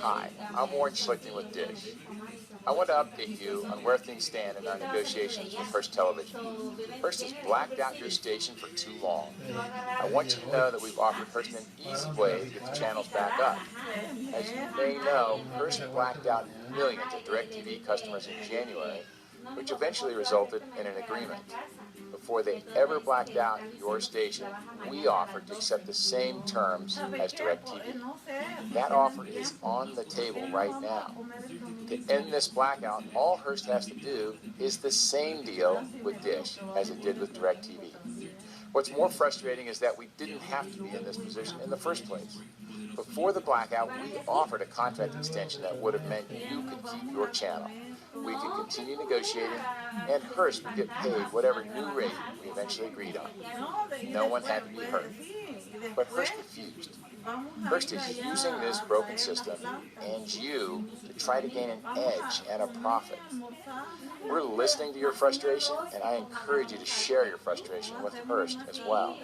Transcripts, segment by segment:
Hi, I'm Warren Schlichting with Dish. I want to update you on where things stand in our negotiations with Hearst Television. Hearst has blacked out your station for too long. I want you to know that we've offered Hearst an easy way to get the channels back up. As you may know, Hearst blacked out millions of DirecTV customers in January, which eventually resulted in an agreement. Before they ever blacked out your station, we offered to accept the same terms as DirecTV. That offer is on the table right now. To end this blackout, all Hearst has to do is the same deal with Dish as it did with DirecTV. What's more frustrating is that we didn't have to be in this position in the first place. Before the blackout, we offered a contract extension that would have meant you could keep your channel. We could continue negotiating, and Hearst would get paid whatever new rate we eventually agreed on. No one had to be hurt. But Hearst refused. Hearst is using this broken system and you to try to gain an edge and a profit. We're listening to your frustration, and I encourage you to share your frustration with Hearst as well.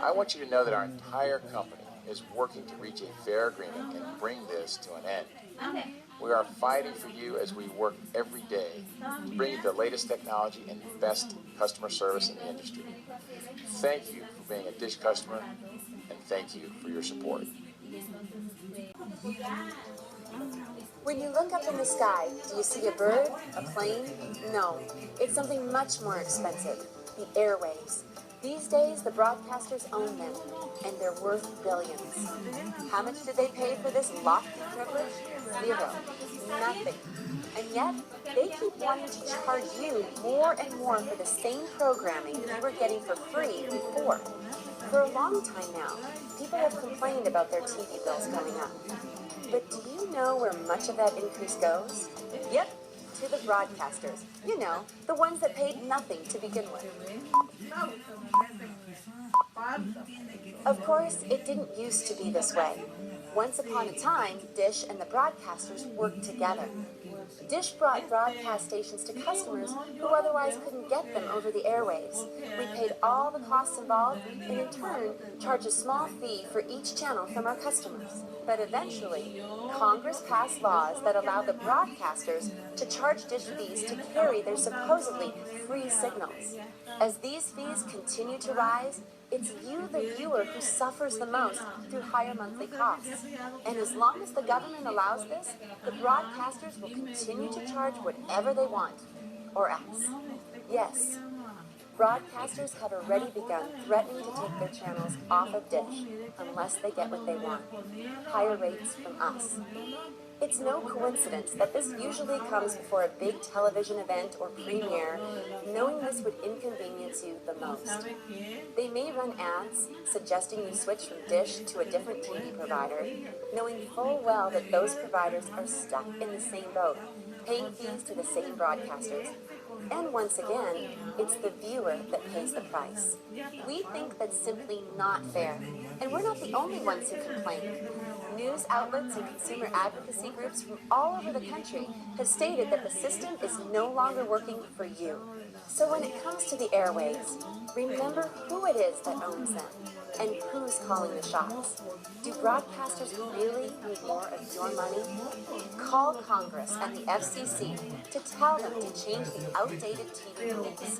I want you to know that our entire company is working to reach a fair agreement and bring this to an end. We are fighting for you as we work every day to bring you the latest technology and best customer service in the industry. Thank you for being a Dish customer, and thank you for your support. When you look up in the sky, do you see a bird, a plane? No, it's something much more expensive, the airwaves. These days, the broadcasters own them, and they're worth billions. How much did they pay for this lofty privilege? Zero. Nothing. And yet, they keep wanting to charge you more and more for the same programming you were getting for free before. For a long time now, people have complained about their TV bills going up. But do you know where much of that increase goes? Yep, to the broadcasters. You know, the ones that paid nothing to begin with. Of course, it didn't used to be this way. Once upon a time, Dish and the broadcasters worked together. Dish brought broadcast stations to customers who otherwise couldn't get them over the airwaves. We paid all the costs involved and in turn charged a small fee for each channel from our customers. But eventually, Congress passed laws that allowed the broadcasters to charge Dish fees to carry their supposedly free signals. As these fees continue to rise, it's you, the viewer, who suffers the most through higher monthly costs. And as long as the government allows this, the broadcasters will continue to charge whatever they want, or else. Yes, broadcasters have already begun threatening to take their channels off of Dish unless they get what they want, higher rates from us. It's no coincidence that this usually comes before a big television event or premiere, knowing this would inconvenience you the most. They may run ads suggesting you switch from Dish to a different TV provider, knowing full well that those providers are stuck in the same boat, paying fees to the same broadcasters. And once again, it's the viewer that pays the price. We think that's simply not fair, and we're not the only ones who complain. News outlets and consumer advocacy groups from all over the country have stated that the system is no longer working for you. So when it comes to the airwaves, remember who it is that owns them and who's calling the shots. Do broadcasters really need more of your money? Call Congress and the FCC to tell them to change the outdated TV rules.